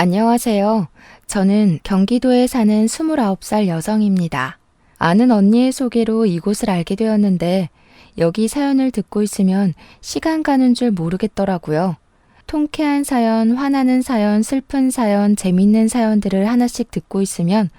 안녕하세요. 저는 경기도에 사는 29살 여성입니다. 아는 언니의 소개로 이곳을 알게 되었는데 여기 사연을 듣고 있으면 시간 가는 줄 모르겠더라고요. 통쾌한 사연, 화나는 사연, 슬픈 사연, 재밌는 사연들을 하나씩 듣고 있으면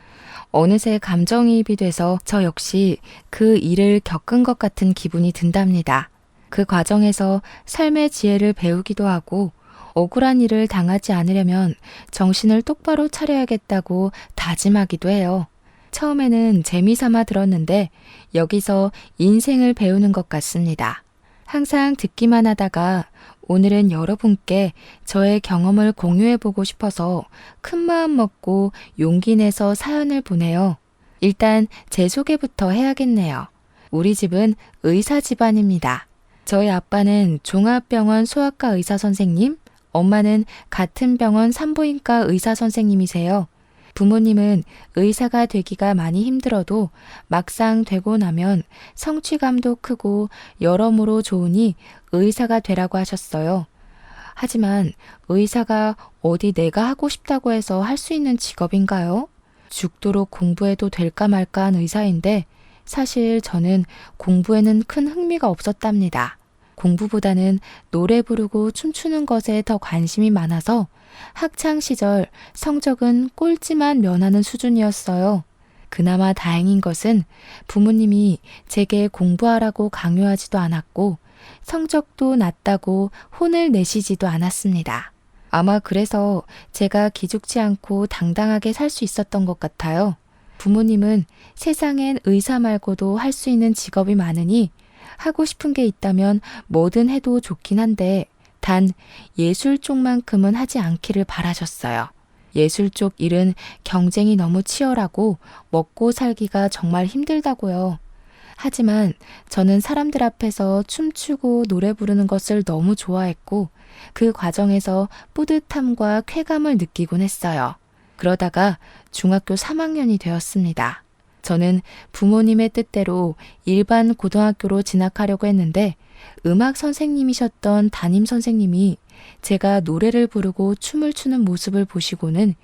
어느새 감정이입이 돼서 저 역시 그 일을 겪은 것 같은 기분이 든답니다. 그 과정에서 삶의 지혜를 배우기도 하고 억울한 일을 당하지 않으려면 정신을 똑바로 차려야겠다고 다짐하기도 해요. 처음에는 재미삼아 들었는데 여기서 인생을 배우는 것 같습니다. 항상 듣기만 하다가 오늘은 여러분께 저의 경험을 공유해보고 싶어서 큰 마음 먹고 용기 내서 사연을 보내요. 일단 제 소개부터 해야겠네요. 우리 집은 의사 집안입니다. 저희 아빠는 종합병원 소아과 의사 선생님, 엄마는 같은 병원 산부인과 의사 선생님이세요. 부모님은 의사가 되기가 많이 힘들어도 막상 되고 나면 성취감도 크고 여러모로 좋으니 의사가 되라고 하셨어요. 하지만 의사가 어디 내가 하고 싶다고 해서 할 수 있는 직업인가요? 죽도록 공부해도 될까 말까 한 의사인데 사실 저는 공부에는 큰 흥미가 없었답니다. 공부보다는 노래 부르고 춤추는 것에 더 관심이 많아서 학창 시절 성적은 꼴찌만 면하는 수준이었어요. 그나마 다행인 것은 부모님이 제게 공부하라고 강요하지도 않았고 성적도 낮다고 혼을 내시지도 않았습니다. 아마 그래서 제가 기죽지 않고 당당하게 살 수 있었던 것 같아요. 부모님은 세상엔 의사 말고도 할 수 있는 직업이 많으니 하고 싶은 게 있다면 뭐든 해도 좋긴 한데 단 예술 쪽만큼은 하지 않기를 바라셨어요. 예술 쪽 일은 경쟁이 너무 치열하고 먹고 살기가 정말 힘들다고요. 하지만 저는 사람들 앞에서 춤추고 노래 부르는 것을 너무 좋아했고 그 과정에서 뿌듯함과 쾌감을 느끼곤 했어요. 그러다가 중학교 3학년이 되었습니다. 저는 부모님의 뜻대로 일반 고등학교로 진학하려고 했는데 음악 선생님이셨던 담임 선생님이 제가 노래를 부르고 춤을 추는 모습을 보시고는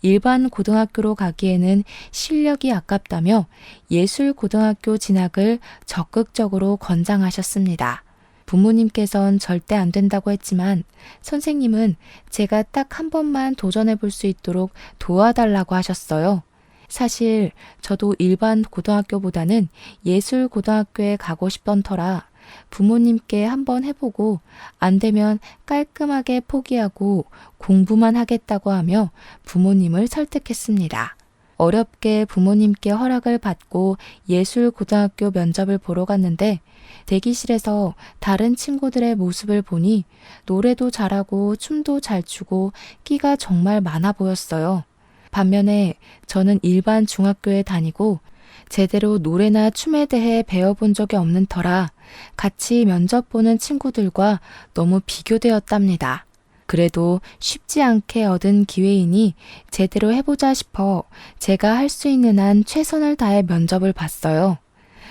일반 고등학교로 가기에는 실력이 아깝다며 예술 고등학교 진학을 적극적으로 권장하셨습니다. 부모님께선 절대 안 된다고 했지만 선생님은 제가 딱 한 번만 도전해 볼 수 있도록 도와달라고 하셨어요. 사실 저도 일반 고등학교보다는 예술 고등학교에 가고 싶던 터라 부모님께 한번 해보고 안 되면 깔끔하게 포기하고 공부만 하겠다고 하며 부모님을 설득했습니다. 어렵게 부모님께 허락을 받고 예술 고등학교 면접을 보러 갔는데 대기실에서 다른 친구들의 모습을 보니 노래도 잘하고 춤도 잘 추고 끼가 정말 많아 보였어요. 반면에 저는 일반 중학교에 다니고 제대로 노래나 춤에 대해 배워본 적이 없는 터라 같이 면접 보는 친구들과 너무 비교되었답니다. 그래도 쉽지 않게 얻은 기회이니 제대로 해보자 싶어 제가 할 수 있는 한 최선을 다해 면접을 봤어요.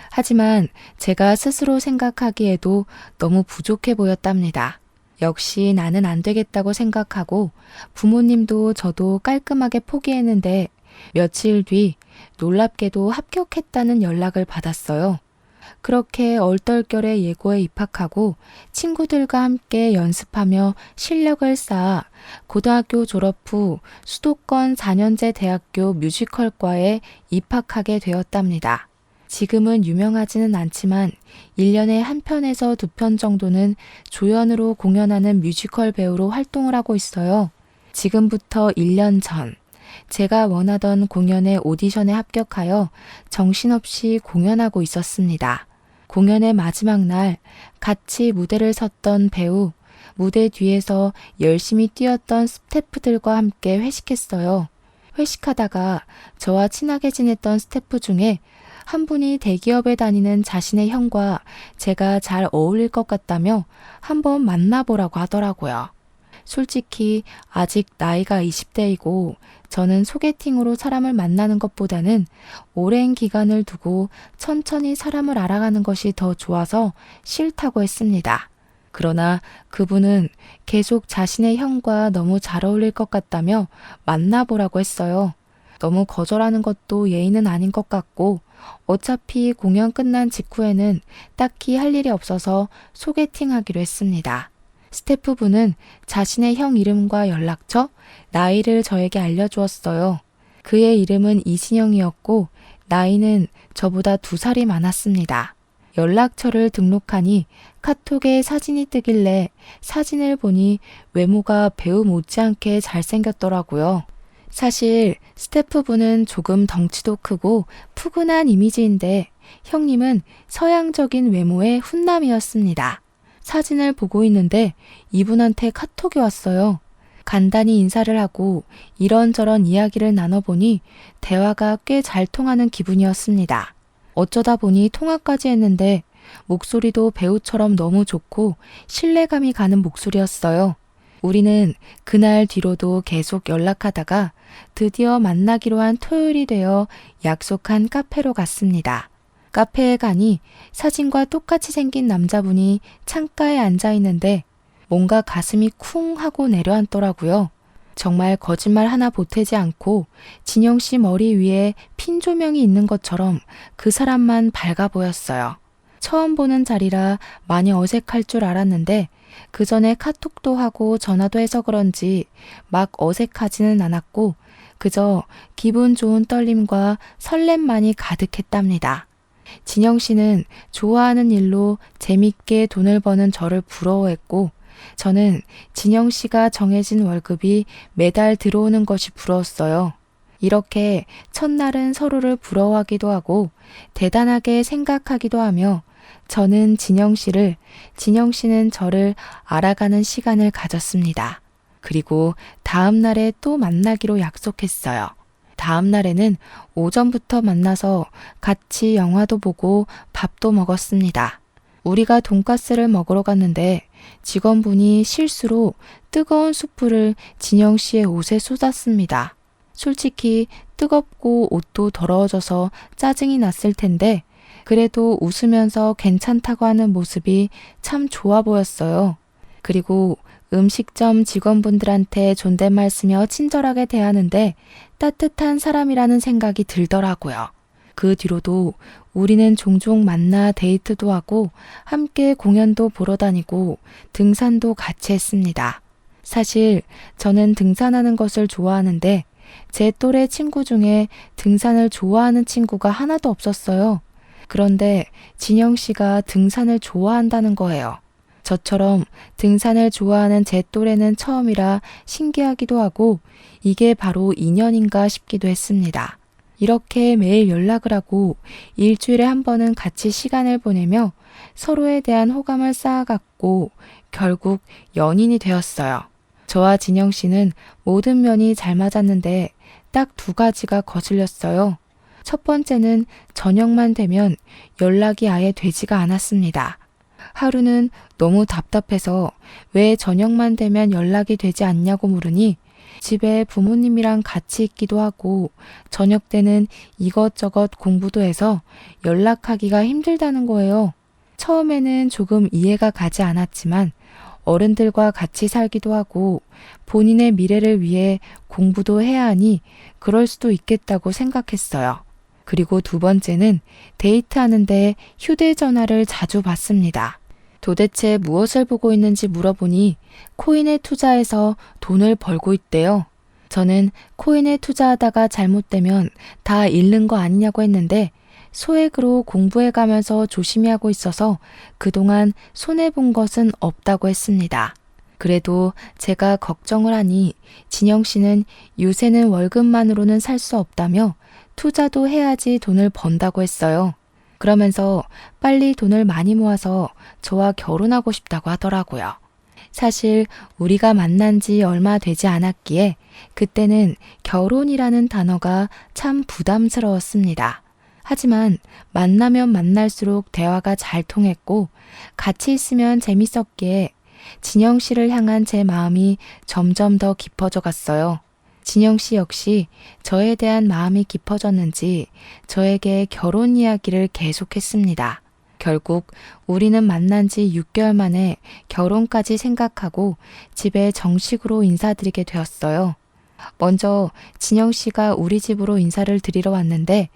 하지만 제가 스스로 생각하기에도 너무 부족해 보였답니다. 역시 나는 안 되겠다고 생각하고 부모님도 저도 깔끔하게 포기했는데 며칠 뒤 놀랍게도 합격했다는 연락을 받았어요. 그렇게 얼떨결에 예고에 입학하고 친구들과 함께 연습하며 실력을 쌓아 고등학교 졸업 후 수도권 4년제 대학교 뮤지컬과에 입학하게 되었답니다. 지금은 유명하지는 않지만 1년에 한 편에서 2편 정도는 조연으로 공연하는 뮤지컬 배우로 활동을 하고 있어요. 지금부터 1년 전 제가 원하던 공연의 오디션에 합격하여 정신없이 공연하고 있었습니다. 공연의 마지막 날 같이 무대를 섰던 배우, 무대 뒤에서 열심히 뛰었던 스태프들과 함께 회식했어요. 회식하다가 저와 친하게 지냈던 스태프 중에 한 분이 대기업에 다니는 자신의 형과 제가 잘 어울릴 것 같다며 한번 만나보라고 하더라고요. 솔직히 아직 나이가 20대이고 저는 소개팅으로 사람을 만나는 것보다는 오랜 기간을 두고 천천히 사람을 알아가는 것이 더 좋아서 싫다고 했습니다. 그러나 그분은 계속 자신의 형과 너무 잘 어울릴 것 같다며 만나보라고 했어요. 너무 거절하는 것도 예의는 아닌 것 같고 어차피 공연 끝난 직후에는 딱히 할 일이 없어서 소개팅하기로 했습니다. 스태프분은 자신의 형 이름과 연락처, 나이를 저에게 알려주었어요. 그의 이름은 이진영이었고 나이는 저보다 2살이 많았습니다. 연락처를 등록하니 카톡에 사진이 뜨길래 사진을 보니 외모가 배우 못지않게 잘생겼더라고요. 사실 스태프분은 조금 덩치도 크고 푸근한 이미지인데 형님은 서양적인 외모의 훈남이었습니다. 사진을 보고 있는데 이분한테 카톡이 왔어요. 간단히 인사를 하고 이런저런 이야기를 나눠보니 대화가 꽤 잘 통하는 기분이었습니다. 어쩌다 보니 통화까지 했는데 목소리도 배우처럼 너무 좋고 신뢰감이 가는 목소리였어요. 우리는 그날 뒤로도 계속 연락하다가 드디어 만나기로 한 토요일이 되어 약속한 카페로 갔습니다. 카페에 가니 사진과 똑같이 생긴 남자분이 창가에 앉아 있는데 뭔가 가슴이 쿵 하고 내려앉더라고요. 정말 거짓말 하나 보태지 않고 진영 씨 머리 위에 핀 조명이 있는 것처럼 그 사람만 밝아 보였어요. 처음 보는 자리라 많이 어색할 줄 알았는데 그 전에 카톡도 하고 전화도 해서 그런지 막 어색하지는 않았고 그저 기분 좋은 떨림과 설렘만이 가득했답니다. 진영 씨는 좋아하는 일로 재밌게 돈을 버는 저를 부러워했고 저는 진영 씨가 정해진 월급이 매달 들어오는 것이 부러웠어요. 이렇게 첫날은 서로를 부러워하기도 하고 대단하게 생각하기도 하며 저는 진영 씨를, 진영 씨는 저를 알아가는 시간을 가졌습니다. 그리고 다음 날에 또 만나기로 약속했어요. 다음 날에는 오전부터 만나서 같이 영화도 보고 밥도 먹었습니다. 우리가 돈가스를 먹으러 갔는데 직원분이 실수로 뜨거운 수프를 진영 씨의 옷에 쏟았습니다. 솔직히 뜨겁고 옷도 더러워져서 짜증이 났을 텐데 그래도 웃으면서 괜찮다고 하는 모습이 참 좋아 보였어요. 그리고 음식점 직원분들한테 존댓말 쓰며 친절하게 대하는데 따뜻한 사람이라는 생각이 들더라고요. 그 뒤로도 우리는 종종 만나 데이트도 하고 함께 공연도 보러 다니고 등산도 같이 했습니다. 사실 저는 등산하는 것을 좋아하는데 제 또래 친구 중에 등산을 좋아하는 친구가 하나도 없었어요. 그런데 진영 씨가 등산을 좋아한다는 거예요. 저처럼 등산을 좋아하는 제 또래는 처음이라 신기하기도 하고 이게 바로 인연인가 싶기도 했습니다. 이렇게 매일 연락을 하고 일주일에 한 번은 같이 시간을 보내며 서로에 대한 호감을 쌓아갔고 결국 연인이 되었어요. 저와 진영 씨는 모든 면이 잘 맞았는데 딱 2가지가 거슬렸어요. 첫 번째는 저녁만 되면 연락이 아예 되지가 않았습니다. 하루는 너무 답답해서 왜 저녁만 되면 연락이 되지 않냐고 물으니 집에 부모님이랑 같이 있기도 하고 저녁 때는 이것저것 공부도 해서 연락하기가 힘들다는 거예요. 처음에는 조금 이해가 가지 않았지만 어른들과 같이 살기도 하고 본인의 미래를 위해 공부도 해야 하니 그럴 수도 있겠다고 생각했어요. 그리고 2번째는 데이트하는데 휴대전화를 자주 받습니다. 도대체 무엇을 보고 있는지 물어보니 코인에 투자해서 돈을 벌고 있대요. 저는 코인에 투자하다가 잘못되면 다 잃는 거 아니냐고 했는데 소액으로 공부해가면서 조심히 하고 있어서 그동안 손해본 것은 없다고 했습니다. 그래도 제가 걱정을 하니 진영 씨는 요새는 월급만으로는 살 수 없다며 투자도 해야지 돈을 번다고 했어요. 그러면서 빨리 돈을 많이 모아서 저와 결혼하고 싶다고 하더라고요. 사실 우리가 만난 지 얼마 되지 않았기에 그때는 결혼이라는 단어가 참 부담스러웠습니다. 하지만 만나면 만날수록 대화가 잘 통했고 같이 있으면 재밌었기에 진영 씨를 향한 제 마음이 점점 더 깊어져 갔어요. 진영 씨 역시 저에 대한 마음이 깊어졌는지 저에게 결혼 이야기를 계속했습니다. 결국 우리는 만난 지 6개월 만에 결혼까지 생각하고 집에 정식으로 인사드리게 되었어요. 먼저 진영 씨가 우리 집으로 인사를 드리러 왔는데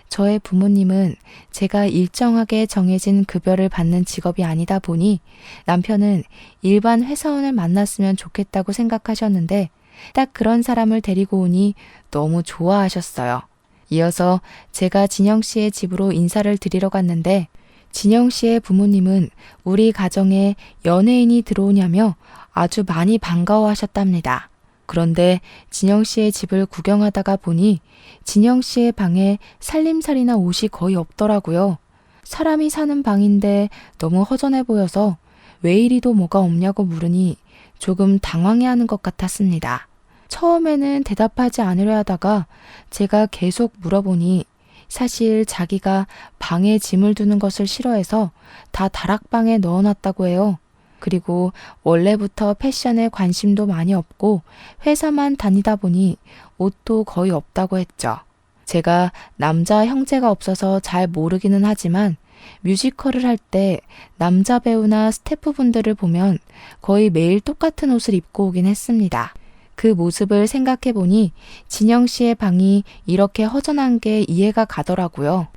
저의 부모님은 제가 일정하게 정해진 급여를 받는 직업이 아니다 보니 남편은 일반 회사원을 만났으면 좋겠다고 생각하셨는데 딱 그런 사람을 데리고 오니 너무 좋아하셨어요. 이어서 제가 진영 씨의 집으로 인사를 드리러 갔는데 진영 씨의 부모님은 우리 가정에 연예인이 들어오냐며 아주 많이 반가워하셨답니다. 그런데 진영 씨의 집을 구경하다가 보니 진영 씨의 방에 살림살이나 옷이 거의 없더라고요. 사람이 사는 방인데 너무 허전해 보여서 왜 이리도 뭐가 없냐고 물으니 조금 당황해하는 것 같았습니다. 처음에는 대답하지 않으려 하다가 제가 계속 물어보니 사실 자기가 방에 짐을 두는 것을 싫어해서 다 다락방에 넣어놨다고 해요. 그리고 원래부터 패션에 관심도 많이 없고 회사만 다니다 보니 옷도 거의 없다고 했죠. 제가 남자 형제가 없어서 잘 모르기는 하지만 뮤지컬을 할 때 남자 배우나 스태프분들을 보면 거의 매일 똑같은 옷을 입고 오긴 했습니다. 그 모습을 생각해 보니 진영 씨의 방이 이렇게 허전한 게 이해가 가더라고요.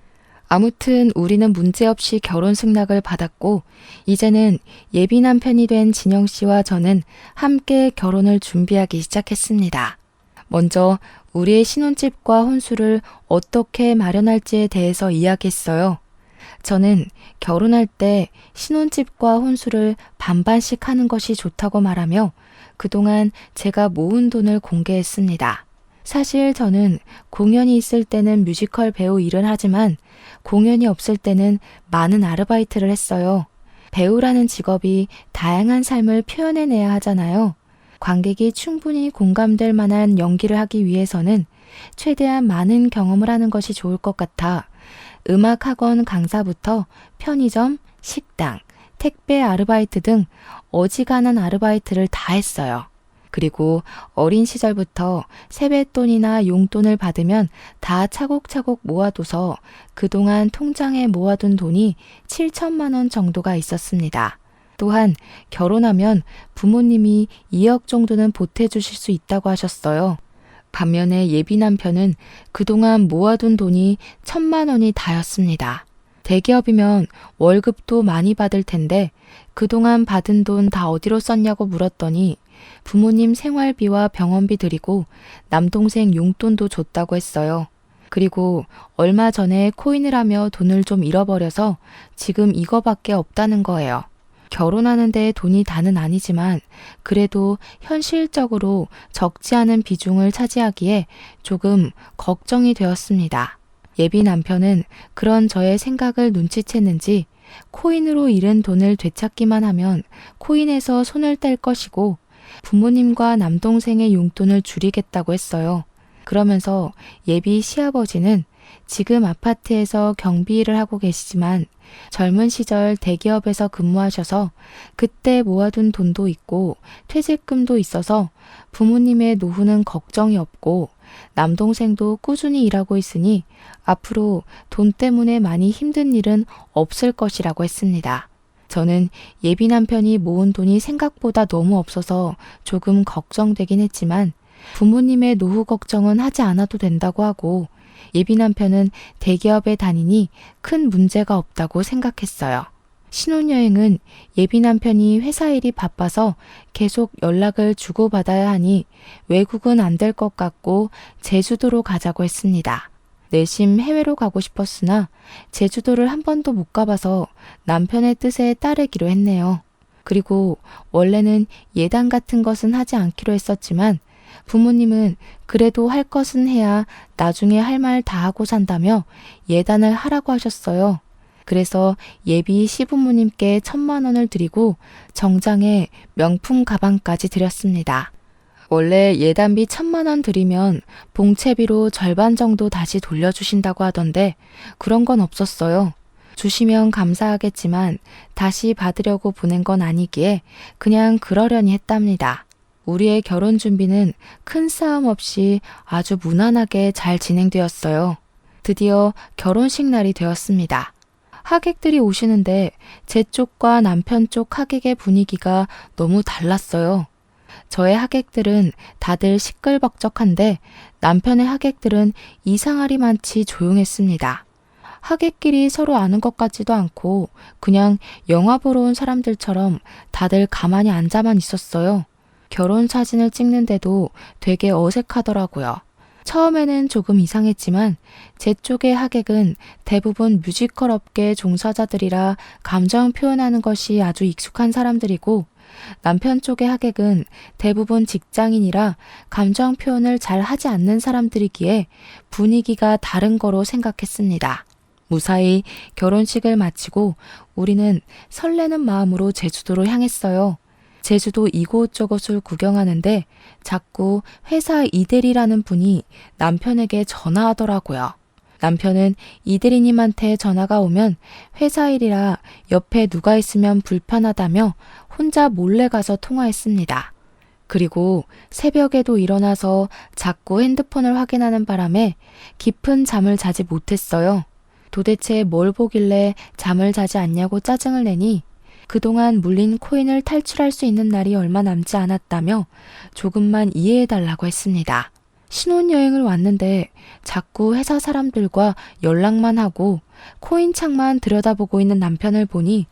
아무튼 우리는 문제없이 결혼 승낙을 받았고 이제는 예비 남편이 된 진영 씨와 저는 함께 결혼을 준비하기 시작했습니다. 먼저 우리의 신혼집과 혼수를 어떻게 마련할지에 대해서 이야기했어요. 저는 결혼할 때 신혼집과 혼수를 반반씩 하는 것이 좋다고 말하며 그동안 제가 모은 돈을 공개했습니다. 사실 저는 공연이 있을 때는 뮤지컬 배우 일을 하지만 공연이 없을 때는 많은 아르바이트를 했어요. 배우라는 직업이 다양한 삶을 표현해내야 하잖아요. 관객이 충분히 공감될 만한 연기를 하기 위해서는 최대한 많은 경험을 하는 것이 좋을 것 같아 음악학원 강사부터 편의점, 식당, 택배 아르바이트 등 어지간한 아르바이트를 다 했어요. 그리고 어린 시절부터 세뱃돈이나 용돈을 받으면 다 차곡차곡 모아둬서 그동안 통장에 모아둔 돈이 7천만 원 정도가 있었습니다. 또한 결혼하면 부모님이 2억 정도는 보태주실 수 있다고 하셨어요. 반면에 예비 남편은 그동안 모아둔 돈이 1,000만 원이 다였습니다. 대기업이면 월급도 많이 받을 텐데 그동안 받은 돈 다 어디로 썼냐고 물었더니 부모님 생활비와 병원비 드리고 남동생 용돈도 줬다고 했어요. 그리고 얼마 전에 코인을 하며 돈을 좀 잃어버려서 지금 이거밖에 없다는 거예요. 결혼하는데 돈이 다는 아니지만 그래도 현실적으로 적지 않은 비중을 차지하기에 조금 걱정이 되었습니다. 예비 남편은 그런 저의 생각을 눈치챘는지 코인으로 잃은 돈을 되찾기만 하면 코인에서 손을 뗄 것이고 부모님과 남동생의 용돈을 줄이겠다고 했어요. 그러면서 예비 시아버지는 지금 아파트에서 경비 일을 하고 계시지만 젊은 시절 대기업에서 근무하셔서 그때 모아둔 돈도 있고 퇴직금도 있어서 부모님의 노후는 걱정이 없고 남동생도 꾸준히 일하고 있으니 앞으로 돈 때문에 많이 힘든 일은 없을 것이라고 했습니다. 저는 예비 남편이 모은 돈이 생각보다 너무 없어서 조금 걱정되긴 했지만 부모님의 노후 걱정은 하지 않아도 된다고 하고 예비 남편은 대기업에 다니니 큰 문제가 없다고 생각했어요. 신혼여행은 예비 남편이 회사 일이 바빠서 계속 연락을 주고받아야 하니 외국은 안 될 것 같고 제주도로 가자고 했습니다. 내심 해외로 가고 싶었으나 제주도를 한 번도 못 가봐서 남편의 뜻에 따르기로 했네요. 그리고 원래는 예단 같은 것은 하지 않기로 했었지만 부모님은 그래도 할 것은 해야 나중에 할 말 다 하고 산다며 예단을 하라고 하셨어요. 그래서 예비 시부모님께 1,000만 원을 드리고 정장에 명품 가방까지 드렸습니다. 원래 예단비 1,000만 원 드리면 봉채비로 절반 정도 다시 돌려주신다고 하던데 그런 건 없었어요. 주시면 감사하겠지만 다시 받으려고 보낸 건 아니기에 그냥 그러려니 했답니다. 우리의 결혼 준비는 큰 싸움 없이 아주 무난하게 잘 진행되었어요. 드디어 결혼식 날이 되었습니다. 하객들이 오시는데 제 쪽과 남편 쪽 하객의 분위기가 너무 달랐어요. 저의 하객들은 다들 시끌벅적한데 남편의 하객들은 이상하리만치 조용했습니다. 하객끼리 서로 아는 것 같지도 않고 그냥 영화 보러 온 사람들처럼 다들 가만히 앉아만 있었어요. 결혼 사진을 찍는데도 되게 어색하더라고요. 처음에는 조금 이상했지만 제 쪽의 하객은 대부분 뮤지컬 업계 종사자들이라 감정 표현하는 것이 아주 익숙한 사람들이고 남편 쪽의 하객은 대부분 직장인이라 감정 표현을 잘 하지 않는 사람들이기에 분위기가 다른 거로 생각했습니다. 무사히 결혼식을 마치고 우리는 설레는 마음으로 제주도로 향했어요. 제주도 이곳저곳을 구경하는데 자꾸 회사 이대리라는 분이 남편에게 전화하더라고요. 남편은 이대리님한테 전화가 오면 회사 일이라 옆에 누가 있으면 불편하다며 혼자 몰래 가서 통화했습니다. 그리고 새벽에도 일어나서 자꾸 핸드폰을 확인하는 바람에 깊은 잠을 자지 못했어요. 도대체 뭘 보길래 잠을 자지 않냐고 짜증을 내니 그동안 물린 코인을 탈출할 수 있는 날이 얼마 남지 않았다며 조금만 이해해달라고 했습니다. 신혼여행을 왔는데 자꾸 회사 사람들과 연락만 하고 코인창만 들여다보고 있는 남편을 보니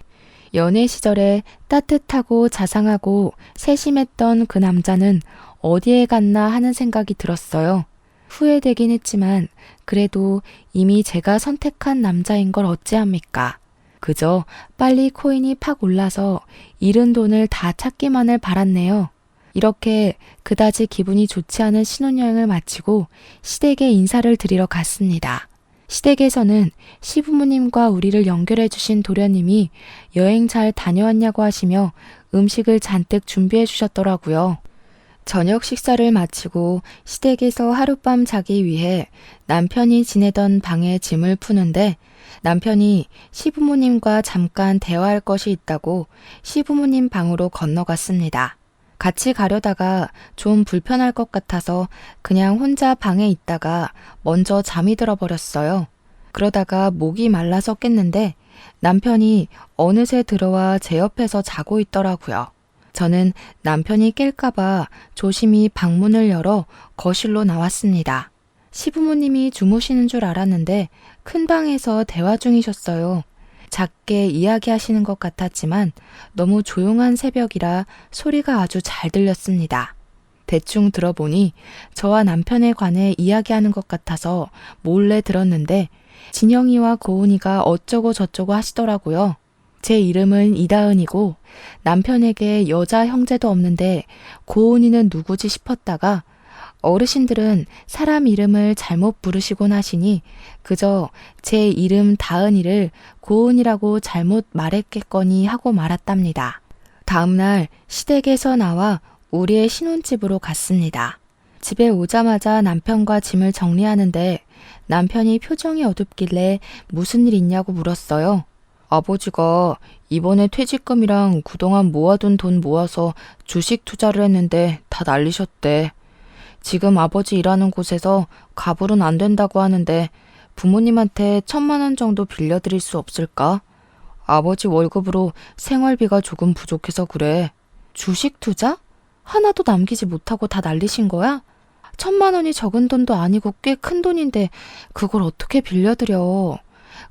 연애 시절에 따뜻하고 자상하고 세심했던 그 남자는 어디에 갔나 하는 생각이 들었어요. 후회되긴 했지만 그래도 이미 제가 선택한 남자인 걸 어찌합니까? 그저 빨리 코인이 팍 올라서 잃은 돈을 다 찾기만을 바랐네요. 이렇게 그다지 기분이 좋지 않은 신혼여행을 마치고 시댁에 인사를 드리러 갔습니다. 시댁에서는 시부모님과 우리를 연결해 주신 도련님이 여행 잘 다녀왔냐고 하시며 음식을 잔뜩 준비해 주셨더라고요. 저녁 식사를 마치고 시댁에서 하룻밤 자기 위해 남편이 지내던 방에 짐을 푸는데 남편이 시부모님과 잠깐 대화할 것이 있다고 시부모님 방으로 건너갔습니다. 같이 가려다가 좀 불편할 것 같아서 그냥 혼자 방에 있다가 먼저 잠이 들어버렸어요. 그러다가 목이 말라서 깼는데 남편이 어느새 들어와 제 옆에서 자고 있더라고요. 저는 남편이 깰까봐 조심히 방문을 열어 거실로 나왔습니다. 시부모님이 주무시는 줄 알았는데 큰 방에서 대화 중이셨어요. 작게 이야기하시는 것 같았지만 너무 조용한 새벽이라 소리가 아주 잘 들렸습니다. 대충 들어보니 저와 남편에 관해 이야기하는 것 같아서 몰래 들었는데 진영이와 고은이가 어쩌고 저쩌고 하시더라고요. 제 이름은 이다은이고 남편에게 여자 형제도 없는데 고은이는 누구지 싶었다가 어르신들은 사람 이름을 잘못 부르시곤 하시니 그저 제 이름 다은이를 고은이라고 잘못 말했겠거니 하고 말았답니다. 다음날 시댁에서 나와 우리의 신혼집으로 갔습니다. 집에 오자마자 남편과 짐을 정리하는데 남편이 표정이 어둡길래 무슨 일 있냐고 물었어요. 아버지가 이번에 퇴직금이랑 그동안 모아둔 돈 모아서 주식 투자를 했는데 다 날리셨대. 지금 아버지 일하는 곳에서 가불은 안 된다고 하는데 부모님한테 1,000만 원 정도 빌려드릴 수 없을까? 아버지 월급으로 생활비가 조금 부족해서 그래. 주식 투자? 하나도 남기지 못하고 다 날리신 거야? 1,000만 원이 적은 돈도 아니고 꽤 큰 돈인데 그걸 어떻게 빌려드려.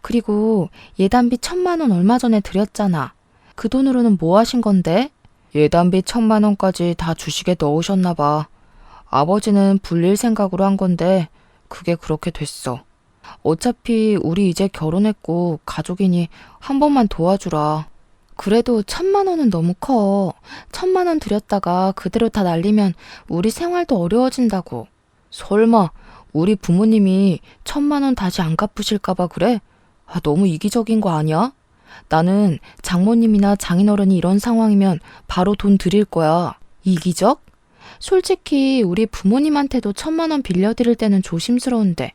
그리고 예단비 1,000만 원 얼마 전에 드렸잖아. 그 돈으로는 뭐 하신 건데? 예단비 1,000만 원까지 다 주식에 넣으셨나 봐. 아버지는 불릴 생각으로 한 건데 그게 그렇게 됐어. 어차피 우리 이제 결혼했고 가족이니 한 번만 도와주라. 그래도 1,000만 원은 너무 커. 1,000만 원 들였다가 그대로 다 날리면 우리 생활도 어려워진다고. 설마 우리 부모님이 1,000만 원 다시 안 갚으실까 봐 그래? 너무 이기적인 거 아니야? 나는 장모님이나 장인어른이 이런 상황이면 바로 돈 드릴 거야. 이기적? 솔직히 우리 부모님한테도 1,000만 원 빌려드릴 때는 조심스러운데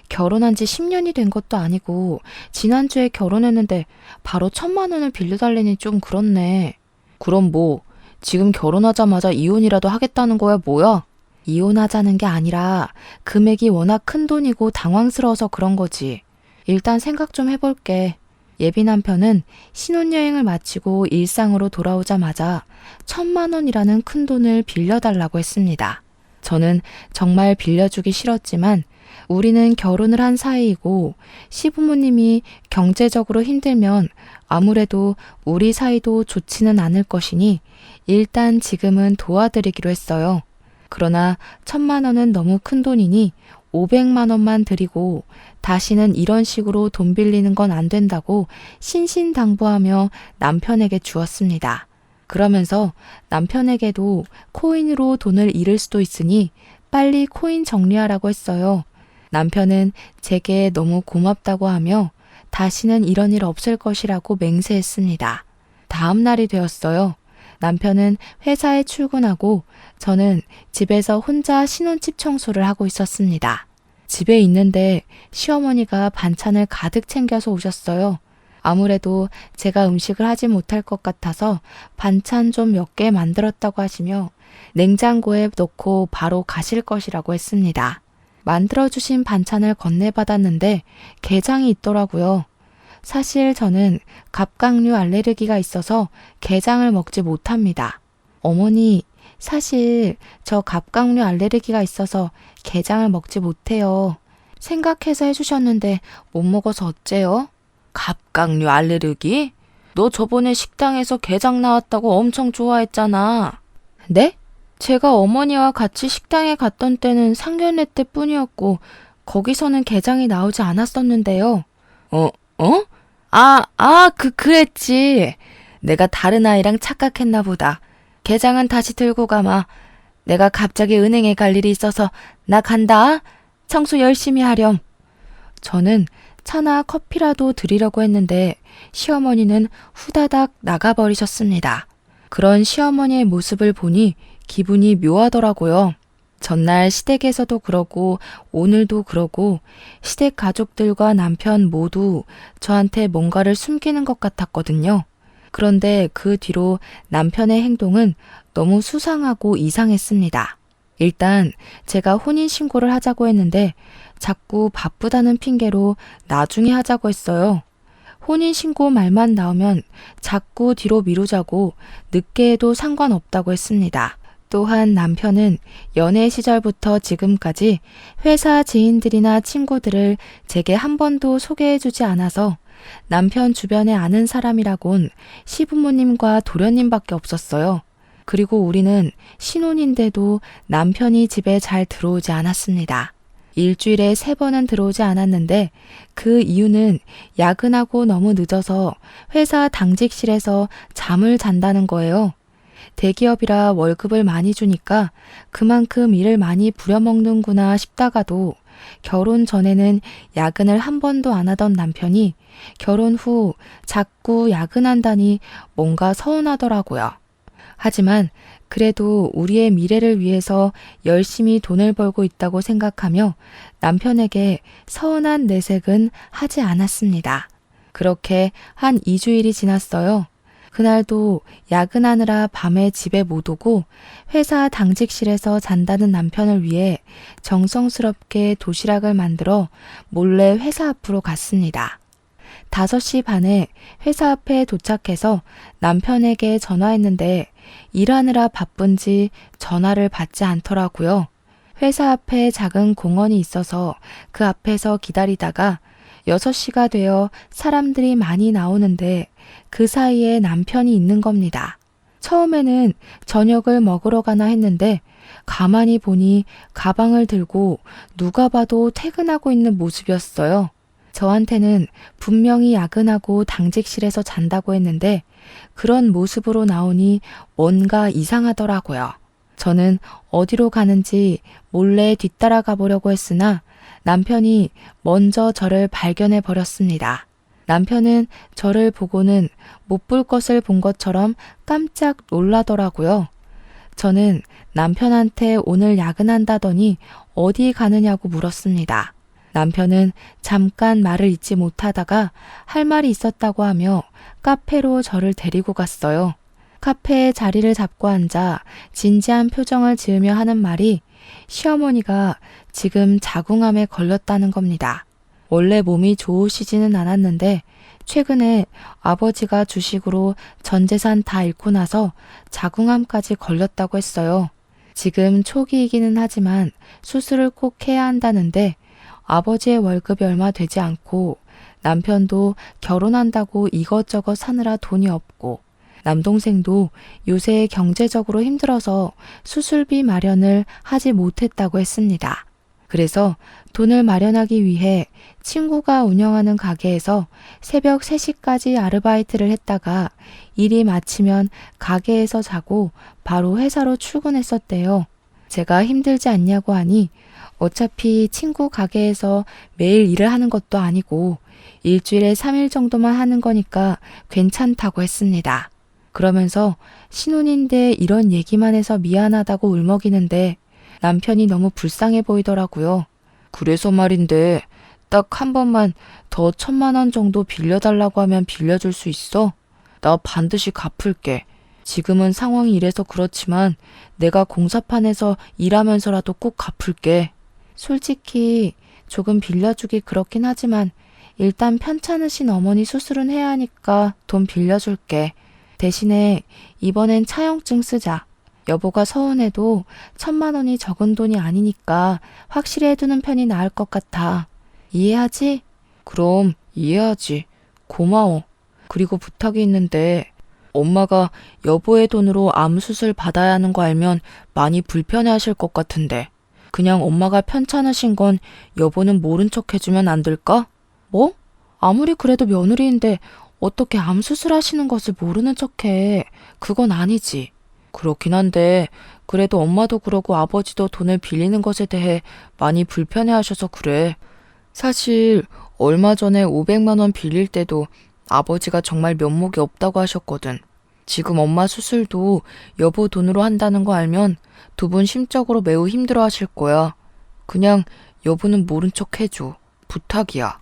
결혼한 지 10년이 된 것도 아니고 지난주에 결혼했는데 바로 1,000만 원을 빌려달래니 좀 그렇네. 그럼 뭐 지금 결혼하자마자 이혼이라도 하겠다는 거야 뭐야? 이혼하자는 게 아니라 금액이 워낙 큰 돈이고 당황스러워서 그런 거지. 일단 생각 좀 해볼게. 예비 남편은 신혼여행을 마치고 일상으로 돌아오자마자 1,000만 원이라는 큰 돈을 빌려달라고 했습니다. 저는 정말 빌려주기 싫었지만 우리는 결혼을 한 사이이고 시부모님이 경제적으로 힘들면 아무래도 우리 사이도 좋지는 않을 것이니 일단 지금은 도와드리기로 했어요. 그러나 1,000만 원은 너무 큰 돈이니 500만 원만 드리고 다시는 이런 식으로 돈 빌리는 건 안 된다고 신신당부하며 남편에게 주었습니다. 그러면서 남편에게도 코인으로 돈을 잃을 수도 있으니 빨리 코인 정리하라고 했어요. 남편은 제게 너무 고맙다고 하며 다시는 이런 일 없을 것이라고 맹세했습니다. 다음 날이 되었어요. 남편은 회사에 출근하고 저는 집에서 혼자 신혼집 청소를 하고 있었습니다. 집에 있는데 시어머니가 반찬을 가득 챙겨서 오셨어요. 아무래도 제가 음식을 하지 못할 것 같아서 반찬 좀 몇 개 만들었다고 하시며 냉장고에 넣고 바로 가실 것이라고 했습니다. 만들어주신 반찬을 건네받았는데 게장이 있더라고요. 사실 저는 갑각류 알레르기가 있어서 게장을 먹지 못합니다. 어머니, 사실 저 갑각류 알레르기가 있어서 게장을 먹지 못해요. 생각해서 해주셨는데 못 먹어서 어째요? 갑각류 알레르기? 너 저번에 식당에서 게장 나왔다고 엄청 좋아했잖아. 네? 제가 어머니와 같이 식당에 갔던 때는 상견례 때뿐이었고 거기서는 게장이 나오지 않았었는데요. 그랬지. 내가 다른 아이랑 착각했나 보다. 게장은 다시 들고 가마. 내가 갑자기 은행에 갈 일이 있어서 나 간다. 청소 열심히 하렴. 저는 차나 커피라도 드리려고 했는데 시어머니는 후다닥 나가버리셨습니다. 그런 시어머니의 모습을 보니 기분이 묘하더라고요. 전날 시댁에서도 그러고 오늘도 그러고 시댁 가족들과 남편 모두 저한테 뭔가를 숨기는 것 같았거든요. 그런데 그 뒤로 남편의 행동은 너무 수상하고 이상했습니다. 일단 제가 혼인신고를 하자고 했는데 자꾸 바쁘다는 핑계로 나중에 하자고 했어요. 혼인신고 말만 나오면 자꾸 뒤로 미루자고 늦게 해도 상관없다고 했습니다. 또한 남편은 연애 시절부터 지금까지 회사 지인들이나 친구들을 제게 한 번도 소개해주지 않아서 남편 주변에 아는 사람이라곤 시부모님과 도련님밖에 없었어요. 그리고 우리는 신혼인데도 남편이 집에 잘 들어오지 않았습니다. 일주일에 3번은 들어오지 않았는데 그 이유는 야근하고 너무 늦어서 회사 당직실에서 잠을 잔다는 거예요. 대기업이라 월급을 많이 주니까 그만큼 일을 많이 부려먹는구나 싶다가도 결혼 전에는 야근을 한 번도 안 하던 남편이 결혼 후 자꾸 야근한다니 뭔가 서운하더라고요. 하지만 그래도 우리의 미래를 위해서 열심히 돈을 벌고 있다고 생각하며 남편에게 서운한 내색은 하지 않았습니다. 그렇게 한 2주일이 지났어요. 그날도 야근하느라 밤에 집에 못 오고 회사 당직실에서 잔다는 남편을 위해 정성스럽게 도시락을 만들어 몰래 회사 앞으로 갔습니다. 5시 반에 회사 앞에 도착해서 남편에게 전화했는데 일하느라 바쁜지 전화를 받지 않더라고요. 회사 앞에 작은 공원이 있어서 그 앞에서 기다리다가 6시가 되어 사람들이 많이 나오는데 그 사이에 남편이 있는 겁니다. 처음에는 저녁을 먹으러 가나 했는데 가만히 보니 가방을 들고 누가 봐도 퇴근하고 있는 모습이었어요. 저한테는 분명히 야근하고 당직실에서 잔다고 했는데 그런 모습으로 나오니 뭔가 이상하더라고요. 저는 어디로 가는지 몰래 뒤따라가 보려고 했으나 남편이 먼저 저를 발견해 버렸습니다. 남편은 저를 보고는 못 볼 것을 본 것처럼 깜짝 놀라더라고요. 저는 남편한테 오늘 야근한다더니 어디 가느냐고 물었습니다. 남편은 잠깐 말을 잇지 못하다가 할 말이 있었다고 하며 카페로 저를 데리고 갔어요. 카페에 자리를 잡고 앉아 진지한 표정을 지으며 하는 말이 시어머니가 지금 자궁암에 걸렸다는 겁니다. 원래 몸이 좋으시지는 않았는데 최근에 아버지가 주식으로 전 재산 다 잃고 나서 자궁암까지 걸렸다고 했어요. 지금 초기이기는 하지만 수술을 꼭 해야 한다는데 아버지의 월급이 얼마 되지 않고 남편도 결혼한다고 이것저것 사느라 돈이 없고 남동생도 요새 경제적으로 힘들어서 수술비 마련을 하지 못했다고 했습니다. 그래서 돈을 마련하기 위해 친구가 운영하는 가게에서 새벽 3시까지 아르바이트를 했다가 일이 마치면 가게에서 자고 바로 회사로 출근했었대요. 제가 힘들지 않냐고 하니 어차피 친구 가게에서 매일 일을 하는 것도 아니고 일주일에 3일 정도만 하는 거니까 괜찮다고 했습니다. 그러면서 신혼인데 이런 얘기만 해서 미안하다고 울먹이는데 남편이 너무 불쌍해 보이더라고요. 그래서 말인데 딱 한 번만 더 1,000만 원 정도 빌려달라고 하면 빌려줄 수 있어? 나 반드시 갚을게. 지금은 상황이 이래서 그렇지만 내가 공사판에서 일하면서라도 꼭 갚을게. 솔직히 조금 빌려주기 그렇긴 하지만 일단 편찮으신 어머니 수술은 해야 하니까 돈 빌려줄게. 대신에 이번엔 차용증 쓰자. 여보가 서운해도 1,000만 원이 적은 돈이 아니니까 확실히 해두는 편이 나을 것 같아. 이해하지? 그럼 이해하지. 고마워. 그리고 부탁이 있는데 엄마가 여보의 돈으로 암 수술 받아야 하는 거 알면 많이 불편해하실 것 같은데 그냥 엄마가 편찮으신 건 여보는 모른 척 해주면 안 될까? 뭐? 아무리 그래도 며느리인데 어떻게 암 수술하시는 것을 모르는 척해. 그건 아니지. 그렇긴 한데 그래도 엄마도 그러고 아버지도 돈을 빌리는 것에 대해 많이 불편해하셔서 그래. 사실 얼마 전에 500만 원 빌릴 때도 아버지가 정말 면목이 없다고 하셨거든. 지금 엄마 수술도 여보 돈으로 한다는 거 알면 두 분 심적으로 매우 힘들어 하실 거야. 그냥 여보는 모른 척 해줘. 부탁이야.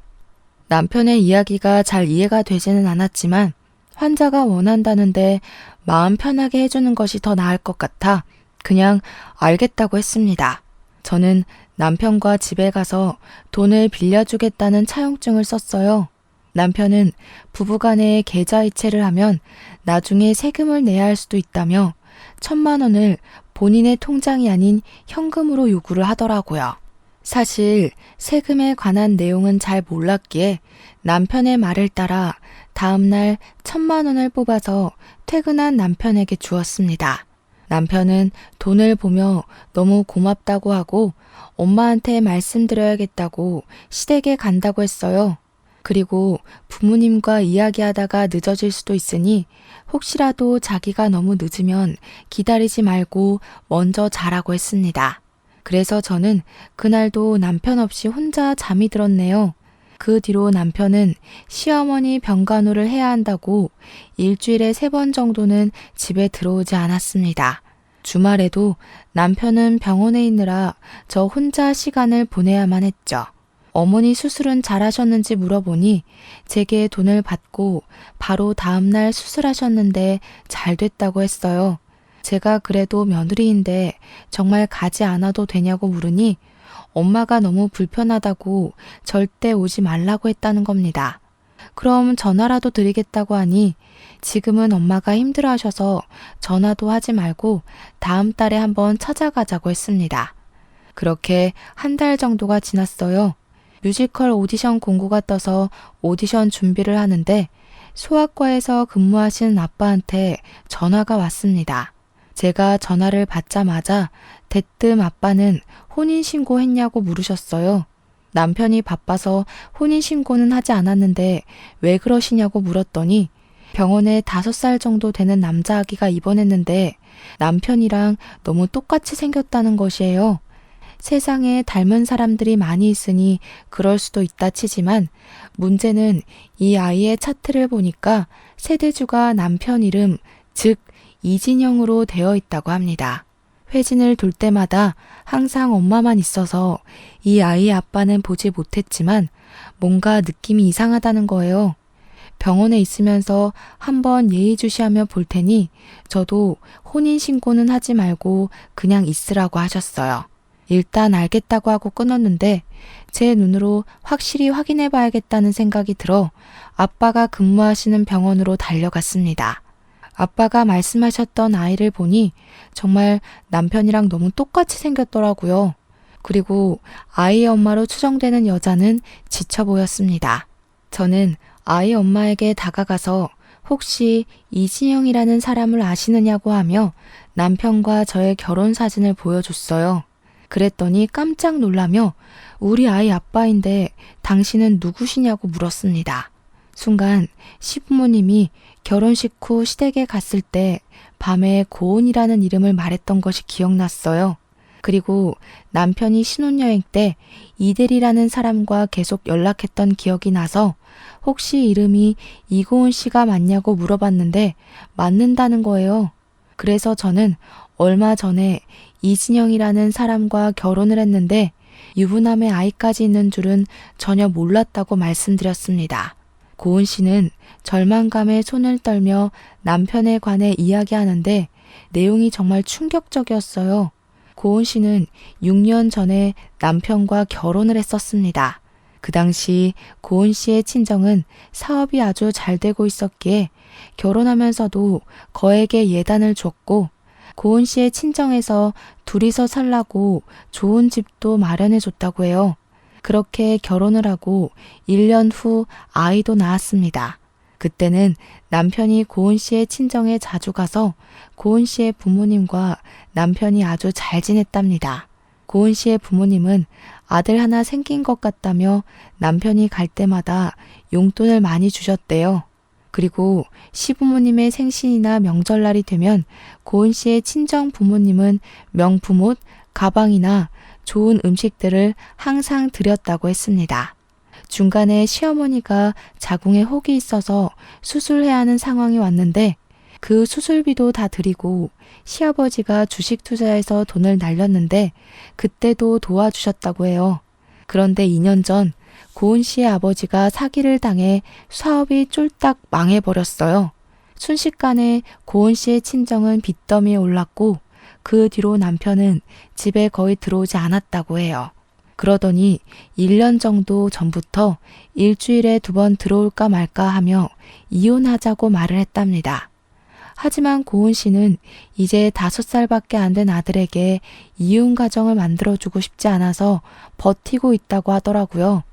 남편의 이야기가 잘 이해가 되지는 않았지만 환자가 원한다는데 마음 편하게 해주는 것이 더 나을 것 같아 그냥 알겠다고 했습니다. 저는 남편과 집에 가서 돈을 빌려주겠다는 차용증을 썼어요. 남편은 부부간에 계좌이체를 하면 나중에 세금을 내야 할 수도 있다며 1,000만 원을 본인의 통장이 아닌 현금으로 요구를 하더라고요. 사실 세금에 관한 내용은 잘 몰랐기에 남편의 말을 따라 다음날 1,000만 원을 뽑아서 퇴근한 남편에게 주었습니다. 남편은 돈을 보며 너무 고맙다고 하고 엄마한테 말씀드려야겠다고 시댁에 간다고 했어요. 그리고 부모님과 이야기하다가 늦어질 수도 있으니 혹시라도 자기가 너무 늦으면 기다리지 말고 먼저 자라고 했습니다. 그래서 저는 그날도 남편 없이 혼자 잠이 들었네요. 그 뒤로 남편은 시어머니 병간호를 해야 한다고 일주일에 3번 정도는 집에 들어오지 않았습니다. 주말에도 남편은 병원에 있느라 저 혼자 시간을 보내야만 했죠. 어머니 수술은 잘하셨는지 물어보니 제게 돈을 받고 바로 다음날 수술하셨는데 잘 됐다고 했어요. 제가 그래도 며느리인데 정말 가지 않아도 되냐고 물으니 엄마가 너무 불편하다고 절대 오지 말라고 했다는 겁니다. 그럼 전화라도 드리겠다고 하니 지금은 엄마가 힘들어하셔서 전화도 하지 말고 다음 달에 한번 찾아가자고 했습니다. 그렇게 한 달 정도가 지났어요. 뮤지컬 오디션 공고가 떠서 오디션 준비를 하는데 소아과에서 근무하시는 아빠한테 전화가 왔습니다. 제가 전화를 받자마자 대뜸 아빠는 혼인신고 했냐고 물으셨어요. 남편이 바빠서 혼인신고는 하지 않았는데 왜 그러시냐고 물었더니 병원에 5살 정도 되는 남자아기가 입원했는데 남편이랑 너무 똑같이 생겼다는 것이에요. 세상에 닮은 사람들이 많이 있으니 그럴 수도 있다 치지만 문제는 이 아이의 차트를 보니까 세대주가 남편 이름, 즉 이진영으로 되어 있다고 합니다. 회진을 돌 때마다 항상 엄마만 있어서 이 아이의 아빠는 보지 못했지만 뭔가 느낌이 이상하다는 거예요. 병원에 있으면서 한번 예의주시하며 볼 테니 저도 혼인신고는 하지 말고 그냥 있으라고 하셨어요. 일단 알겠다고 하고 끊었는데 제 눈으로 확실히 확인해 봐야겠다는 생각이 들어 아빠가 근무하시는 병원으로 달려갔습니다. 아빠가 말씀하셨던 아이를 보니 정말 남편이랑 너무 똑같이 생겼더라고요. 그리고 아이의 엄마로 추정되는 여자는 지쳐 보였습니다. 저는 아이 엄마에게 다가가서 혹시 이진영이라는 사람을 아시느냐고 하며 남편과 저의 결혼 사진을 보여줬어요. 그랬더니 깜짝 놀라며 우리 아이 아빠인데 당신은 누구시냐고 물었습니다. 순간 시부모님이 결혼식 후 시댁에 갔을 때 밤에 고은이라는 이름을 말했던 것이 기억났어요. 그리고 남편이 신혼여행 때 이대리라는 사람과 계속 연락했던 기억이 나서 혹시 이름이 이고은 씨가 맞냐고 물어봤는데 맞는다는 거예요. 그래서 저는 얼마 전에 이진영이라는 사람과 결혼을 했는데 유부남의 아이까지 있는 줄은 전혀 몰랐다고 말씀드렸습니다. 고은 씨는 절망감에 손을 떨며 남편에 관해 이야기하는데 내용이 정말 충격적이었어요. 고은 씨는 6년 전에 남편과 결혼을 했었습니다. 그 당시 고은 씨의 친정은 사업이 아주 잘 되고 있었기에 결혼하면서도 거액의 예단을 줬고 고은 씨의 친정에서 둘이서 살라고 좋은 집도 마련해 줬다고 해요. 그렇게 결혼을 하고 1년 후 아이도 낳았습니다. 그때는 남편이 고은 씨의 친정에 자주 가서 고은 씨의 부모님과 남편이 아주 잘 지냈답니다. 고은 씨의 부모님은 아들 하나 생긴 것 같다며 남편이 갈 때마다 용돈을 많이 주셨대요. 그리고 시부모님의 생신이나 명절날이 되면 고은 씨의 친정 부모님은 명품 옷, 가방이나 좋은 음식들을 항상 드렸다고 했습니다. 중간에 시어머니가 자궁에 혹이 있어서 수술해야 하는 상황이 왔는데 그 수술비도 다 드리고 시아버지가 주식 투자해서 돈을 날렸는데 그때도 도와주셨다고 해요. 그런데 2년 전 고은 씨의 아버지가 사기를 당해 사업이 쫄딱 망해버렸어요. 순식간에 고은 씨의 친정은 빚더미에 올랐고 그 뒤로 남편은 집에 거의 들어오지 않았다고 해요. 그러더니 1년 정도 전부터 일주일에 2번 들어올까 말까 하며 이혼하자고 말을 했답니다. 하지만 고은 씨는 이제 5살밖에 안 된 아들에게 이혼 가정을 만들어주고 싶지 않아서 버티고 있다고 하더라고요.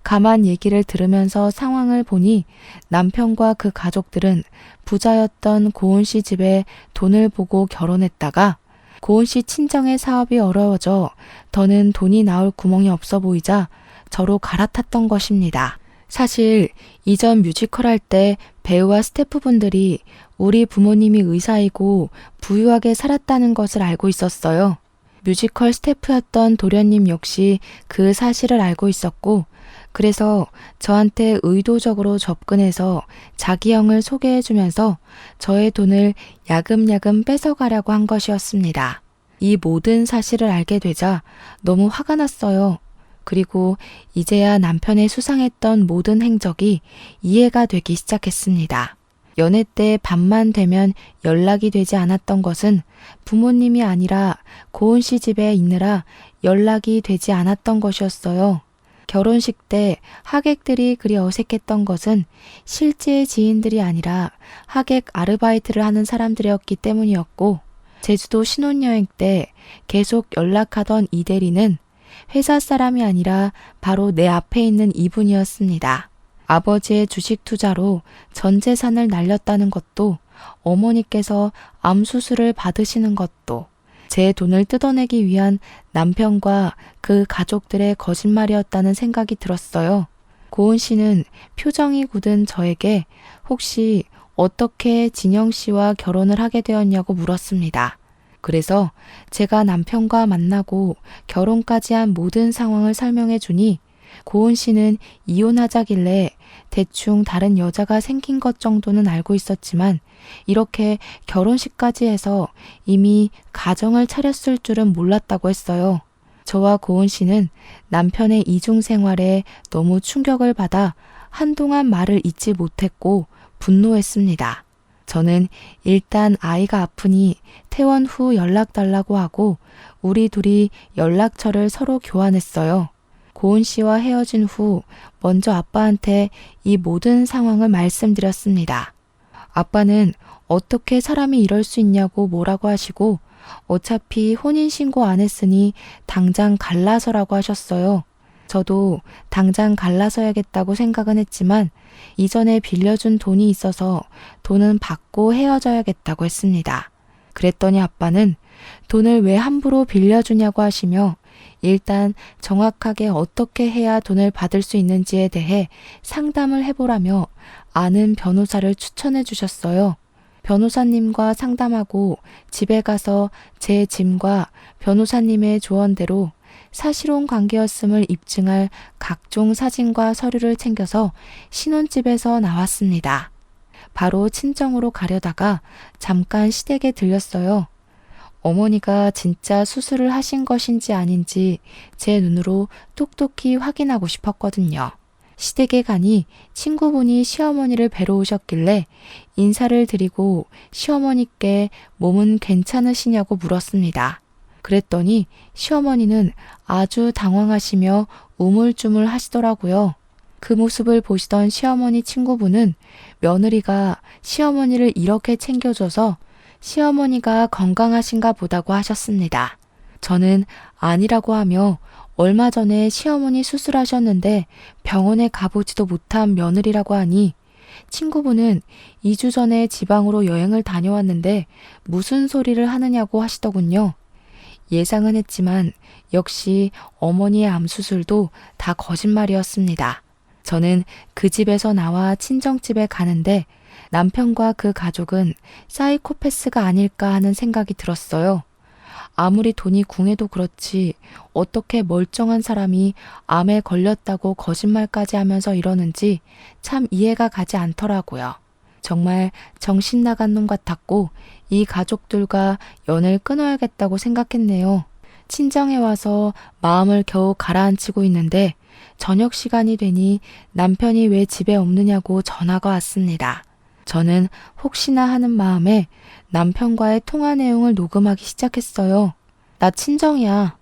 가만 얘기를 들으면서 상황을 보니 남편과 그 가족들은 부자였던 고은 씨 집에 돈을 보고 결혼했다가 고은 씨 친정의 사업이 어려워져 더는 돈이 나올 구멍이 없어 보이자 저로 갈아탔던 것입니다. 사실 이전 뮤지컬 할 때 배우와 스태프분들이 우리 부모님이 의사이고 부유하게 살았다는 것을 알고 있었어요. 뮤지컬 스태프였던 도련님 역시 그 사실을 알고 있었고 그래서 저한테 의도적으로 접근해서 자기 형을 소개해주면서 저의 돈을 야금야금 뺏어가려고 한 것이었습니다. 이 모든 사실을 알게 되자 너무 화가 났어요. 그리고 이제야 남편의 수상했던 모든 행적이 이해가 되기 시작했습니다. 연애 때 밤만 되면 연락이 되지 않았던 것은 부모님이 아니라 고은 씨 집에 있느라 연락이 되지 않았던 것이었어요. 결혼식 때 하객들이 그리 어색했던 것은 실제 지인들이 아니라 하객 아르바이트를 하는 사람들이었기 때문이었고 제주도 신혼여행 때 계속 연락하던 이대리는 회사 사람이 아니라 바로 내 앞에 있는 이분이었습니다. 아버지의 주식 투자로 전 재산을 날렸다는 것도 어머니께서 암 수술을 받으시는 것도 제 돈을 뜯어내기 위한 남편과 그 가족들의 거짓말이었다는 생각이 들었어요. 고은 씨는 표정이 굳은 저에게 혹시 어떻게 진영 씨와 결혼을 하게 되었냐고 물었습니다. 그래서 제가 남편과 만나고 결혼까지 한 모든 상황을 설명해 주니 고은 씨는 이혼하자길래 대충 다른 여자가 생긴 것 정도는 알고 있었지만 이렇게 결혼식까지 해서 이미 가정을 차렸을 줄은 몰랐다고 했어요. 저와 고은 씨는 남편의 이중 생활에 너무 충격을 받아 한동안 말을 잇지 못했고 분노했습니다. 저는 일단 아이가 아프니 퇴원 후 연락 달라고 하고 우리 둘이 연락처를 서로 교환했어요. 고은 씨와 헤어진 후 먼저 아빠한테 이 모든 상황을 말씀드렸습니다. 아빠는 어떻게 사람이 이럴 수 있냐고 뭐라고 하시고 어차피 혼인신고 안 했으니 당장 갈라서라고 하셨어요. 저도 당장 갈라서야겠다고 생각은 했지만 이전에 빌려준 돈이 있어서 돈은 받고 헤어져야겠다고 했습니다. 그랬더니 아빠는 돈을 왜 함부로 빌려주냐고 하시며 일단 정확하게 어떻게 해야 돈을 받을 수 있는지에 대해 상담을 해보라며 아는 변호사를 추천해 주셨어요. 변호사님과 상담하고 집에 가서 제 짐과 변호사님의 조언대로 사실혼 관계였음을 입증할 각종 사진과 서류를 챙겨서 신혼집에서 나왔습니다. 바로 친정으로 가려다가 잠깐 시댁에 들렸어요. 어머니가 진짜 수술을 하신 것인지 아닌지 제 눈으로 똑똑히 확인하고 싶었거든요. 시댁에 가니 친구분이 시어머니를 뵈러 오셨길래 인사를 드리고 시어머니께 몸은 괜찮으시냐고 물었습니다. 그랬더니 시어머니는 아주 당황하시며 우물쭈물 하시더라고요. 그 모습을 보시던 시어머니 친구분은 며느리가 시어머니를 이렇게 챙겨줘서 시어머니가 건강하신가 보다고 하셨습니다. 저는 아니라고 하며 얼마 전에 시어머니 수술하셨는데 병원에 가보지도 못한 며느리라고 하니 친구분은 2주 전에 지방으로 여행을 다녀왔는데 무슨 소리를 하느냐고 하시더군요. 예상은 했지만 역시 어머니의 암수술도 다 거짓말이었습니다. 저는 그 집에서 나와 친정집에 가는데 남편과 그 가족은 사이코패스가 아닐까 하는 생각이 들었어요. 아무리 돈이 궁해도 그렇지 어떻게 멀쩡한 사람이 암에 걸렸다고 거짓말까지 하면서 이러는지 참 이해가 가지 않더라고요. 정말 정신 나간 놈 같았고 이 가족들과 연을 끊어야겠다고 생각했네요. 친정에 와서 마음을 겨우 가라앉히고 있는데 저녁 시간이 되니 남편이 왜 집에 없느냐고 전화가 왔습니다. 저는 혹시나 하는 마음에 남편과의 통화 내용을 녹음하기 시작했어요. 나 친정이야.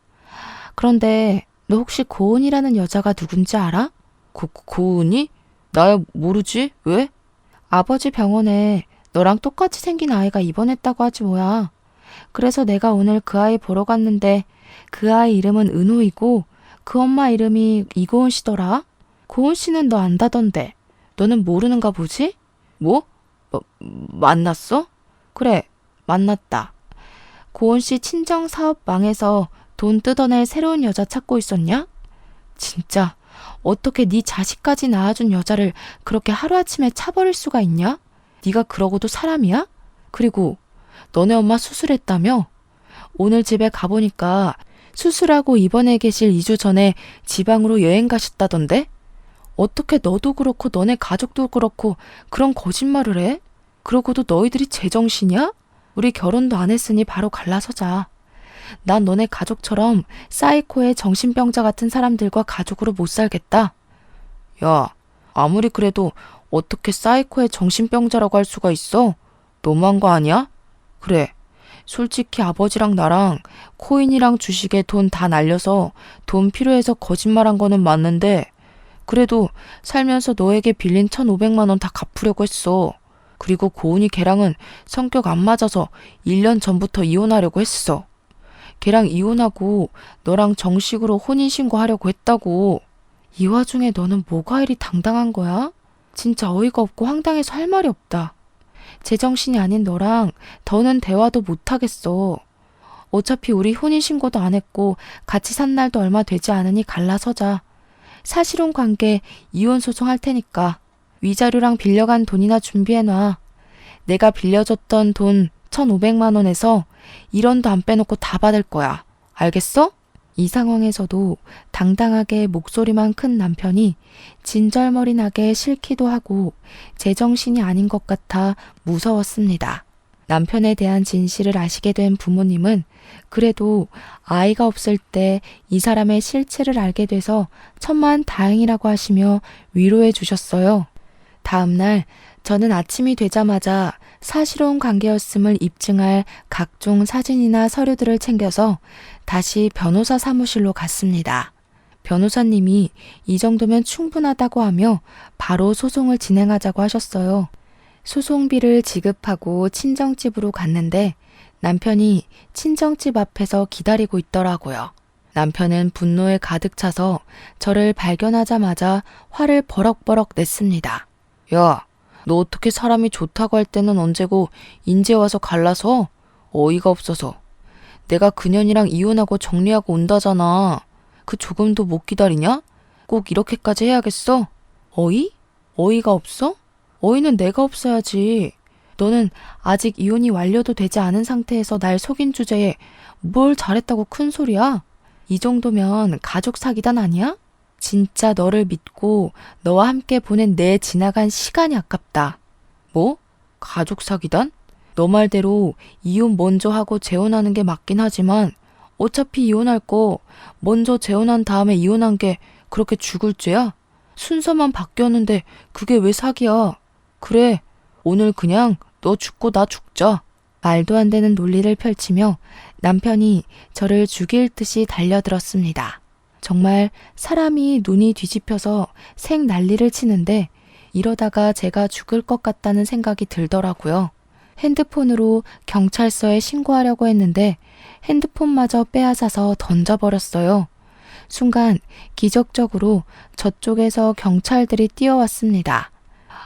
그런데 너 혹시 고은이라는 여자가 누군지 알아? 고은이? 나 모르지? 왜? 아버지 병원에 너랑 똑같이 생긴 아이가 입원했다고 하지 뭐야. 그래서 내가 오늘 그 아이 보러 갔는데 그 아이 이름은 은호이고 그 엄마 이름이 이고은 씨더라. 고은 씨는 너 안다던데. 너는 모르는가 보지? 뭐? 만났어? 그래, 만났다. 고은 씨 친정 사업 망해서 돈 뜯어낼 새로운 여자 찾고 있었냐? 진짜 어떻게 네 자식까지 낳아준 여자를 그렇게 하루아침에 차버릴 수가 있냐? 네가 그러고도 사람이야? 그리고 너네 엄마 수술했다며? 오늘 집에 가보니까 수술하고 입원해 계실 2주 전에 지방으로 여행 가셨다던데? 어떻게 너도 그렇고 너네 가족도 그렇고 그런 거짓말을 해? 그러고도 너희들이 제정신이야? 우리 결혼도 안 했으니 바로 갈라서자. 난 너네 가족처럼 사이코의 정신병자 같은 사람들과 가족으로 못 살겠다. 야, 아무리 그래도 어떻게 사이코의 정신병자라고 할 수가 있어? 너무한 거 아니야? 그래, 솔직히 아버지랑 나랑 코인이랑 주식에 돈 다 날려서 돈 필요해서 거짓말한 거는 맞는데 그래도 살면서 너에게 빌린 1,500만 원 다 갚으려고 했어. 그리고 고은이 걔랑은 성격 안 맞아서 1년 전부터 이혼하려고 했어. 걔랑 이혼하고 너랑 정식으로 혼인신고하려고 했다고. 이 와중에 너는 뭐가 이리 당당한 거야? 진짜 어이가 없고 황당해서 할 말이 없다. 제정신이 아닌 너랑 더는 대화도 못하겠어. 어차피 우리 혼인신고도 안 했고 같이 산 날도 얼마 되지 않으니 갈라서자. 사실혼 관계 이혼 소송할 테니까 위자료랑 빌려간 돈이나 준비해놔. 내가 빌려줬던 돈 1,500만 원에서 1원도 안 빼놓고 다 받을 거야. 알겠어? 이 상황에서도 당당하게 목소리만 큰 남편이 진절머리 나게 싫기도 하고 제정신이 아닌 것 같아 무서웠습니다. 남편에 대한 진실을 아시게 된 부모님은 그래도 아이가 없을 때 이 사람의 실체를 알게 돼서 천만 다행이라고 하시며 위로해 주셨어요. 다음 날 저는 아침이 되자마자 사실혼 관계였음을 입증할 각종 사진이나 서류들을 챙겨서 다시 변호사 사무실로 갔습니다. 변호사님이 이 정도면 충분하다고 하며 바로 소송을 진행하자고 하셨어요. 소송비를 지급하고 친정집으로 갔는데 남편이 친정집 앞에서 기다리고 있더라고요. 남편은 분노에 가득 차서 저를 발견하자마자 화를 버럭버럭 냈습니다. 야, 너 어떻게 사람이 좋다고 할 때는 언제고 인제 와서 갈라서? 어이가 없어서. 내가 그년이랑 이혼하고 정리하고 온다잖아. 그 조금도 못 기다리냐? 꼭 이렇게까지 해야겠어? 어이? 어이가 없어? 어이는 내가 없어야지. 너는 아직 이혼이 완료도 되지 않은 상태에서 날 속인 주제에 뭘 잘했다고 큰 소리야? 이 정도면 가족 사기단 아니야? 진짜 너를 믿고 너와 함께 보낸 내 지나간 시간이 아깝다. 뭐? 가족 사기단? 너 말대로 이혼 먼저 하고 재혼하는 게 맞긴 하지만 어차피 이혼할 거 먼저 재혼한 다음에 이혼한 게 그렇게 죽을 죄야? 순서만 바뀌었는데 그게 왜 사기야? 그래, 오늘 그냥 너 죽고 나 죽자. 말도 안 되는 논리를 펼치며 남편이 저를 죽일 듯이 달려들었습니다. 정말 사람이 눈이 뒤집혀서 생 난리를 치는데 이러다가 제가 죽을 것 같다는 생각이 들더라고요. 핸드폰으로 경찰서에 신고하려고 했는데 핸드폰마저 빼앗아서 던져버렸어요. 순간 기적적으로 저쪽에서 경찰들이 뛰어왔습니다.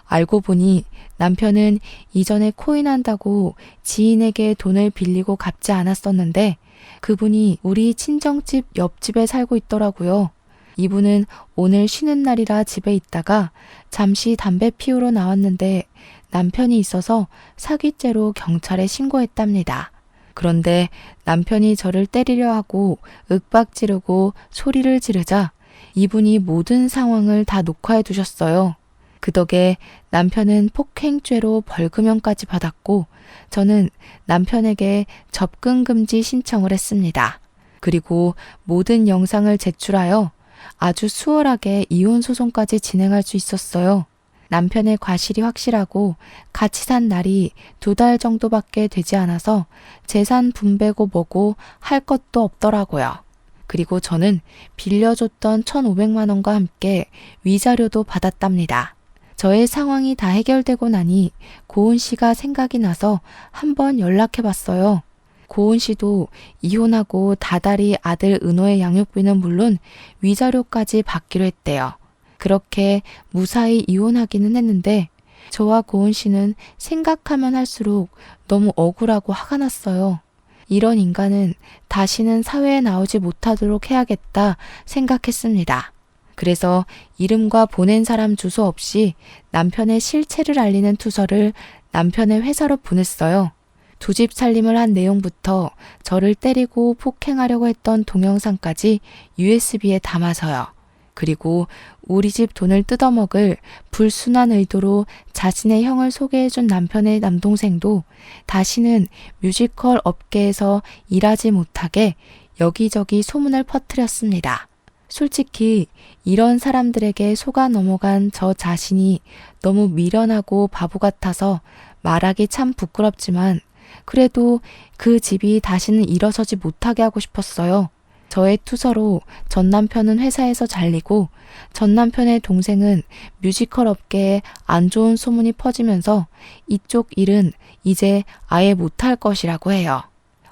알고 보니 남편은 이전에 코인한다고 지인에게 돈을 빌리고 갚지 않았었는데 그분이 우리 친정집 옆집에 살고 있더라고요. 이분은 오늘 쉬는 날이라 집에 있다가 잠시 담배 피우러 나왔는데 남편이 있어서 사기죄로 경찰에 신고했답니다. 그런데 남편이 저를 때리려 하고 윽박 지르고 소리를 지르자 이분이 모든 상황을 다 녹화해 두셨어요. 그 덕에 남편은 폭행죄로 벌금형까지 받았고 저는 남편에게 접근 금지 신청을 했습니다. 그리고 모든 영상을 제출하여 아주 수월하게 이혼 소송까지 진행할 수 있었어요. 남편의 과실이 확실하고 같이 산 날이 2달 정도밖에 되지 않아서 재산 분배고 뭐고 할 것도 없더라고요. 그리고 저는 빌려줬던 1,500만 원과 함께 위자료도 받았답니다. 저의 상황이 다 해결되고 나니 고은 씨가 생각이 나서 한번 연락해봤어요. 고은 씨도 이혼하고 다달이 아들 은호의 양육비는 물론 위자료까지 받기로 했대요. 그렇게 무사히 이혼하기는 했는데 저와 고은 씨는 생각하면 할수록 너무 억울하고 화가 났어요. 이런 인간은 다시는 사회에 나오지 못하도록 해야겠다 생각했습니다. 그래서 이름과 보낸 사람 주소 없이 남편의 실체를 알리는 투서를 남편의 회사로 보냈어요. 2집 살림을 한 내용부터 저를 때리고 폭행하려고 했던 동영상까지 USB에 담아서요. 그리고 우리 집 돈을 뜯어먹을 불순한 의도로 자신의 형을 소개해준 남편의 남동생도 다시는 뮤지컬 업계에서 일하지 못하게 여기저기 소문을 퍼뜨렸습니다. 솔직히 이런 사람들에게 속아 넘어간 저 자신이 너무 미련하고 바보 같아서 말하기 참 부끄럽지만 그래도 그 집이 다시는 일어서지 못하게 하고 싶었어요. 저의 투서로 전 남편은 회사에서 잘리고 전 남편의 동생은 뮤지컬 업계에 안 좋은 소문이 퍼지면서 이쪽 일은 이제 아예 못할 것이라고 해요.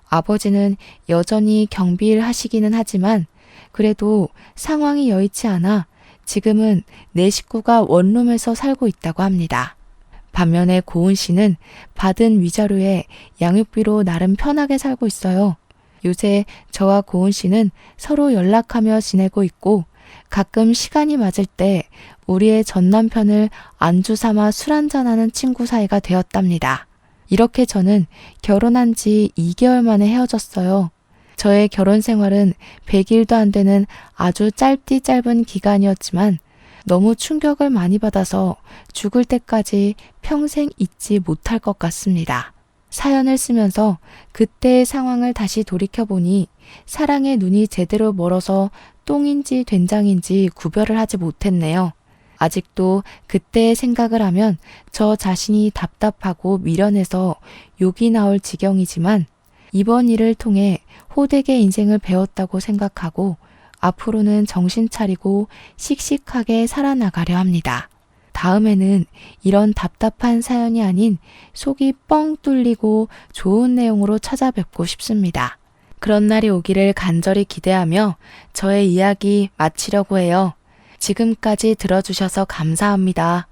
아버지는 여전히 경비일 하시기는 하지만 그래도 상황이 여의치 않아 지금은 내 식구가 원룸에서 살고 있다고 합니다. 반면에 고은 씨는 받은 위자료에 양육비로 나름 편하게 살고 있어요. 요새 저와 고은 씨는 서로 연락하며 지내고 있고 가끔 시간이 맞을 때 우리의 전 남편을 안주 삼아 술 한잔하는 친구 사이가 되었답니다. 이렇게 저는 결혼한 지 2개월 만에 헤어졌어요. 저의 결혼 생활은 100일도 안 되는 아주 짧디 짧은 기간이었지만 너무 충격을 많이 받아서 죽을 때까지 평생 잊지 못할 것 같습니다. 사연을 쓰면서 그때의 상황을 다시 돌이켜보니 사랑의 눈이 제대로 멀어서 똥인지 된장인지 구별을 하지 못했네요. 아직도 그때의 생각을 하면 저 자신이 답답하고 미련해서 욕이 나올 지경이지만 이번 일을 통해 호되게 인생을 배웠다고 생각하고 앞으로는 정신 차리고 씩씩하게 살아나가려 합니다. 다음에는 이런 답답한 사연이 아닌 속이 뻥 뚫리고 좋은 내용으로 찾아뵙고 싶습니다. 그런 날이 오기를 간절히 기대하며 저의 이야기 마치려고 해요. 지금까지 들어주셔서 감사합니다.